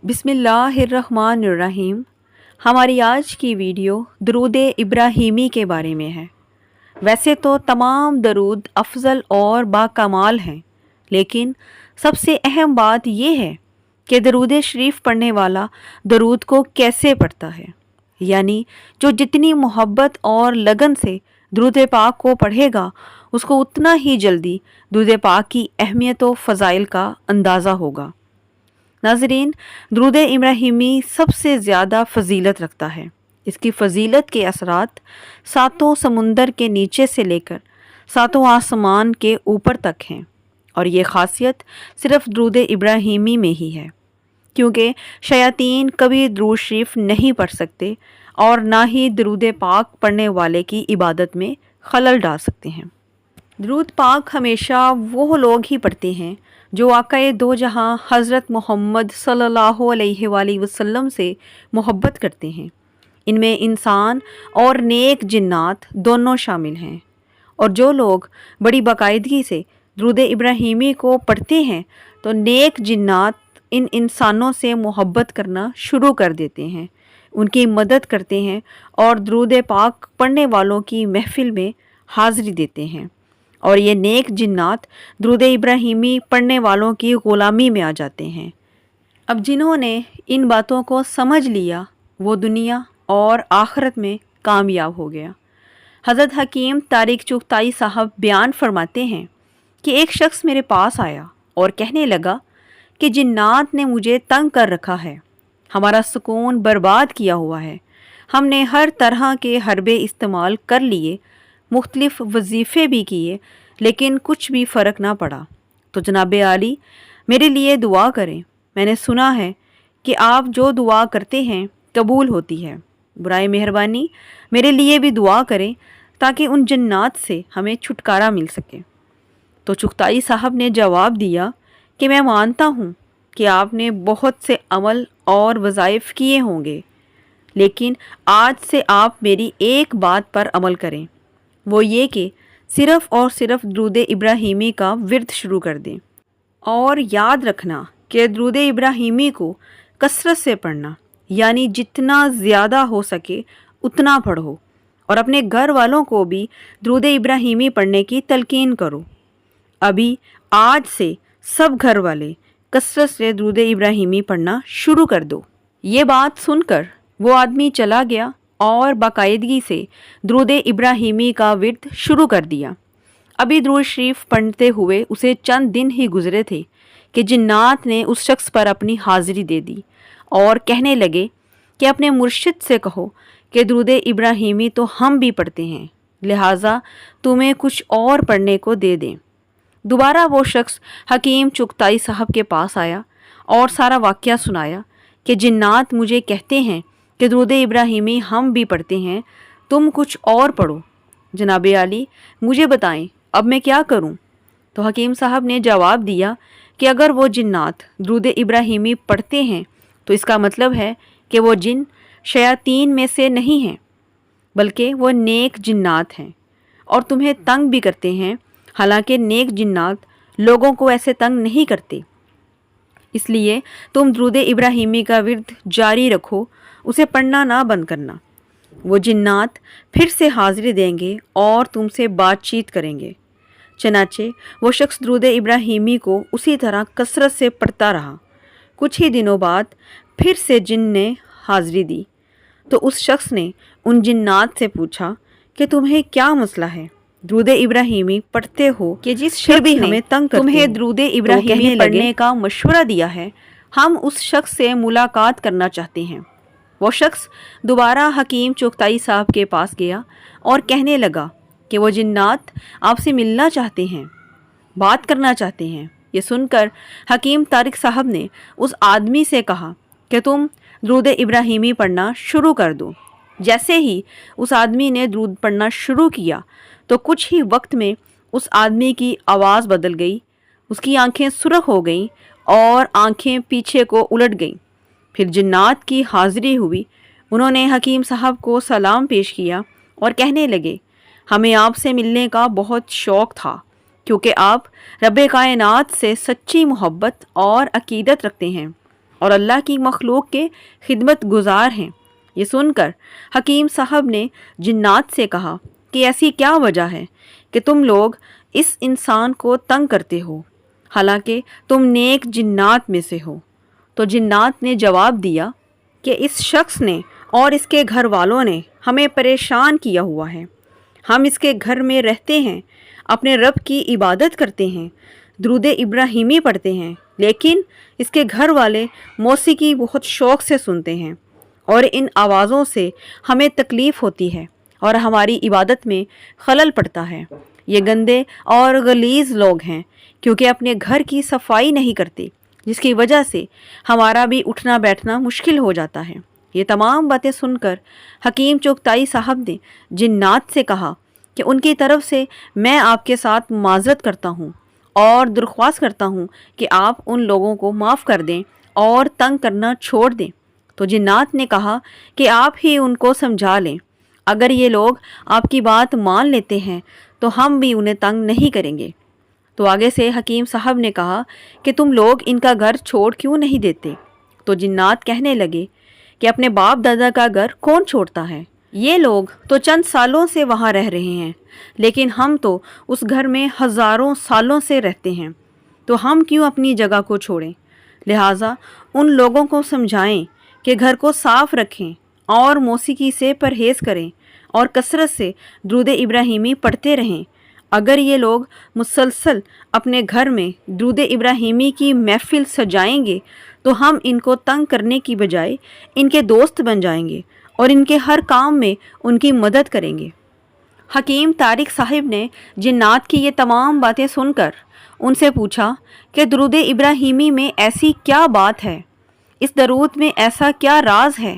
बिस्मिल्लाहिर्रहमानिर्रहीम। हमारी आज की वीडियो दरूद इब्राहीमी के बारे में है। वैसे तो तमाम दरूद अफजल और बाकमाल हैं, लेकिन सबसे अहम बात यह है कि दरूद शरीफ पढ़ने वाला दरूद को कैसे पढ़ता है। यानी जो जितनी मोहब्बत और लगन से दरूद पाक को पढ़ेगा, उसको उतना ही जल्दी दरूद पाक की अहमियत व फ़ज़ाइल का अंदाज़ा होगा। नाज़रीन, दरूद इब्राहीमी सबसे ज़्यादा फ़जीलत रखता है। इसकी फ़जीलत के असरात सातों समुंदर के नीचे से लेकर सातों आसमान के ऊपर तक हैं, और ये ख़ासियत सिर्फ़ दरूद इब्राहीमी में ही है, क्योंकि शयातीन कभी दरूद शरीफ नहीं पढ़ सकते और ना ही दरूद पाक पढ़ने वाले की इबादत में खलल डाल सकते हैं। दरूद पाक हमेशा वो लोग ही पढ़ते हैं जो आक़ाए दो जहां हज़रत मोहम्मद सल्लल्लाहु अलैहि वसल्लम से मोहब्बत करते हैं। इनमें इंसान और नेक जिन्नात दोनों शामिल हैं, और जो लोग बड़ी बाकायदगी से दरूद इब्राहीमी को पढ़ते हैं तो नेक जिन्नात इन इंसानों से मोहब्बत करना शुरू कर देते हैं, उनकी मदद करते हैं और दरूद पाक पढ़ने वालों की महफ़िल में हाज़िरी देते हैं, और ये नेक जिन्नात दरूद इब्राहीमी पढ़ने वालों की ग़ुलामी में आ जाते हैं। अब जिन्होंने इन बातों को समझ लिया वो दुनिया और आखिरत में कामयाब हो गया। हज़रत हकीम तारिक चुगताई साहब बयान फरमाते हैं कि एक शख्स मेरे पास आया और कहने लगा कि जिन्नात ने मुझे तंग कर रखा है, हमारा सुकून बर्बाद किया हुआ है, हमने हर तरह के हरबे इस्तेमाल कर लिए, मुख्तलिफ़ वजीफ़े भी किए, लेकिन कुछ भी फ़र्क ना पड़ा। तो जनाब आली मेरे लिए दुआ करें, मैंने सुना है कि आप जो दुआ करते हैं कबूल होती है। बुराए मेहरबानी मेरे लिए भी दुआ करें ताकि उन जन्नात से हमें छुटकारा मिल सके। तो चुगताई साहब ने जवाब दिया कि मैं मानता हूँ कि आपने बहुत से अमल और वज़ाइफ़ किए होंगे, लेकिन आज से आप मेरी एक बात पर अमल करें, वो ये कि सिर्फ़ और सिर्फ दरूद इब्राहीमी का विर्द शुरू कर दें। और याद रखना कि दरूद इब्राहीमी को कसरत से पढ़ना, यानी जितना ज़्यादा हो सके उतना पढ़ो, और अपने घर वालों को भी दरूद इब्राहीमी पढ़ने की तलकीन करो। अभी आज से सब घर वाले कसरत से दरूद इब्राहीमी पढ़ना शुरू कर दो। ये बात सुनकर वो आदमी चला गया और बाकायदगी से दरूद इब्राहीमी का विर्द शुरू कर दिया। अभी दरूद शरीफ पढ़ते हुए उसे चंद दिन ही गुजरे थे कि जिन्नात ने उस शख्स पर अपनी हाज़िरी दे दी और कहने लगे कि अपने मुर्शिद से कहो कि दरूद इब्राहीमी तो हम भी पढ़ते हैं, लिहाजा तुम्हें कुछ और पढ़ने को दे दें। दोबारा वो शख्स हकीम चुगताई साहब के पास आया और सारा वाक़या सुनाया कि जिन्नात मुझे कहते हैं कि दरूद इब्राहीमी हम भी पढ़ते हैं, तुम कुछ और पढ़ो। जनाब आली मुझे बताएं अब मैं क्या करूं? तो हकीम साहब ने जवाब दिया कि अगर वो जिन्नात दरूद इब्राहीमी पढ़ते हैं तो इसका मतलब है कि वो जिन शयातीन में से नहीं हैं, बल्कि वो नेक जिन्नात हैं और तुम्हें तंग भी करते हैं। हालांकि नेक जिन्नात लोगों को ऐसे तंग नहीं करते, इसलिए तुम दरूद इब्राहीमी का विर्द जारी रखो, उसे पढ़ना ना बंद करना। वो जिन्नात फिर से हाज़िरी देंगे और तुमसे बातचीत करेंगे। चनाचे वो शख्स दरूद इब्राहीमी को उसी तरह कसरत से पढ़ता रहा। कुछ ही दिनों बाद फिर से जिन ने हाज़िरी दी, तो उस शख्स ने उन जिन्नात से पूछा कि तुम्हें क्या मसला है, दरूद इब्राहीमी पढ़ते हो कि जिस शख्स भी हमें तंग करते तुम्हें दरूद इब्राहीमी पढ़ने का मशवरा दिया है, हम उस शख्स से मुलाकात करना चाहते हैं। वो शख्स दोबारा हकीम चुगताई साहब के पास गया और कहने लगा कि वो जिन्नात आपसे मिलना चाहते हैं, बात करना चाहते हैं। ये सुनकर हकीम तारिक साहब ने उस आदमी से कहा कि तुम दरूद इब्राहीमी पढ़ना शुरू कर दो। जैसे ही उस आदमी ने दरूद पढ़ना शुरू किया तो कुछ ही वक्त में उस आदमी की आवाज़ बदल गई, उसकी आंखें सुर्ख हो गईं और आंखें पीछे को उलट गईं। फिर जिन्नात की हाज़िरी हुई। उन्होंने हकीम साहब को सलाम पेश किया और कहने लगे, हमें आपसे मिलने का बहुत शौक़ था, क्योंकि आप रब कायनात से सच्ची मोहब्बत और अकीदत रखते हैं। اور اللہ کی مخلوق کے خدمت گزار ہیں۔ یہ سن کر حکیم صاحب نے جنات سے کہا کہ ایسی کیا وجہ ہے کہ تم لوگ اس انسان کو تنگ کرتے ہو، حالانکہ تم نیک جنات میں سے ہو؟ تو جنات نے جواب دیا کہ اس شخص نے اور اس کے گھر والوں نے ہمیں پریشان کیا ہوا ہے۔ ہم اس کے گھر میں رہتے ہیں، اپنے رب کی عبادت کرتے ہیں، درود ابراہیمی پڑھتے ہیں، لیکن اس کے گھر والے موسیقی بہت شوق سے سنتے ہیں اور ان آوازوں سے ہمیں تکلیف ہوتی ہے اور ہماری عبادت میں خلل پڑتا ہے۔ یہ گندے اور غلیظ لوگ ہیں کیونکہ اپنے گھر کی صفائی نہیں کرتے، جس کی وجہ سے ہمارا بھی اٹھنا بیٹھنا مشکل ہو جاتا ہے۔ یہ تمام باتیں سن کر حکیم چغتائی صاحب نے جنات سے کہا کہ ان کی طرف سے میں آپ کے ساتھ معذرت کرتا ہوں اور درخواست کرتا ہوں کہ آپ ان لوگوں کو معاف کر دیں اور تنگ کرنا چھوڑ دیں۔ تو جنات نے کہا کہ آپ ہی ان کو سمجھا لیں، اگر یہ لوگ آپ کی بات مان لیتے ہیں تو ہم بھی انہیں تنگ نہیں کریں گے۔ تو آگے سے حکیم صاحب نے کہا کہ تم لوگ ان کا گھر چھوڑ کیوں نہیں دیتے؟ تو جنات کہنے لگے کہ اپنے باپ دادا کا گھر کون چھوڑتا ہے؟ یہ لوگ تو چند سالوں سے وہاں رہ رہے ہیں، لیکن ہم تو اس گھر میں ہزاروں سالوں سے رہتے ہیں، تو ہم کیوں اپنی جگہ کو چھوڑیں؟ لہٰذا ان لوگوں کو سمجھائیں کہ گھر کو صاف رکھیں اور موسیقی سے پرہیز کریں اور کثرت سے درود ابراہیمی پڑھتے رہیں۔ اگر یہ لوگ مسلسل اپنے گھر میں درود ابراہیمی کی محفل سجائیں گے تو ہم ان کو تنگ کرنے کی بجائے ان کے دوست بن جائیں گے اور ان کے ہر کام میں ان کی مدد کریں گے۔ حکیم طارق صاحب نے جنات کی یہ تمام باتیں سن کر ان سے پوچھا کہ درود ابراہیمی میں ایسی کیا بات ہے، اس درود میں ایسا کیا راز ہے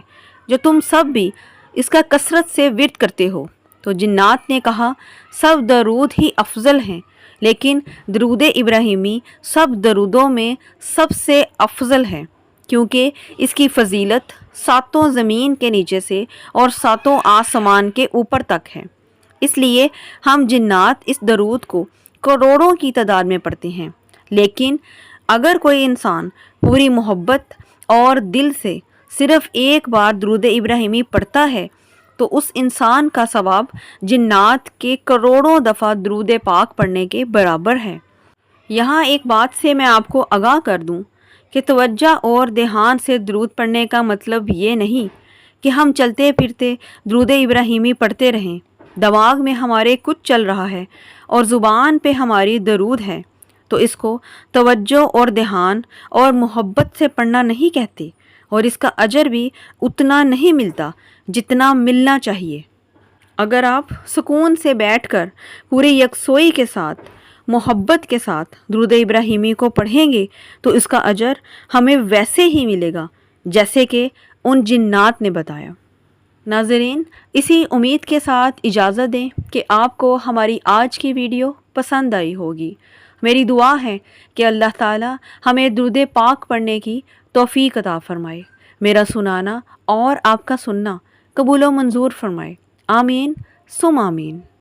جو تم سب بھی اس کا کثرت سے ورد کرتے ہو؟ تو جنات نے کہا سب درود ہی افضل ہیں، لیکن درود ابراہیمی سب درودوں میں سب سے افضل ہے، کیونکہ اس کی فضیلت ساتوں زمین کے نیچے سے اور ساتوں آسمان کے اوپر تک ہے۔ اس لیے ہم جنات اس درود کو کروڑوں کی تعداد میں پڑھتے ہیں، لیکن اگر کوئی انسان پوری محبت اور دل سے صرف ایک بار درود ابراہیمی پڑھتا ہے تو اس انسان کا ثواب جنات کے کروڑوں دفعہ درود پاک پڑھنے کے برابر ہے۔ یہاں ایک بات سے میں آپ کو آگاہ کر دوں کہ توجہ اور دھیان سے درود پڑھنے کا مطلب یہ نہیں کہ ہم چلتے پھرتے درود ابراہیمی پڑھتے رہیں، دماغ میں ہمارے کچھ چل رہا ہے اور زبان پہ ہماری درود ہے تو اس کو توجہ اور دھیان اور محبت سے پڑھنا نہیں کہتے، اور اس کا اجر بھی اتنا نہیں ملتا جتنا ملنا چاہیے۔ اگر آپ سکون سے بیٹھ کر پوری یکسوئی کے ساتھ محبت کے ساتھ درود ابراہیمی کو پڑھیں گے تو اس کا اجر ہمیں ویسے ہی ملے گا جیسے کہ ان جنات نے بتایا۔ ناظرین، اسی امید کے ساتھ اجازت دیں کہ آپ کو ہماری آج کی ویڈیو پسند آئی ہوگی۔ میری دعا ہے کہ اللہ تعالی ہمیں درود پاک پڑھنے کی توفیق عطا فرمائے، میرا سنانا اور آپ کا سننا قبول و منظور فرمائے، آمین ثم آمین۔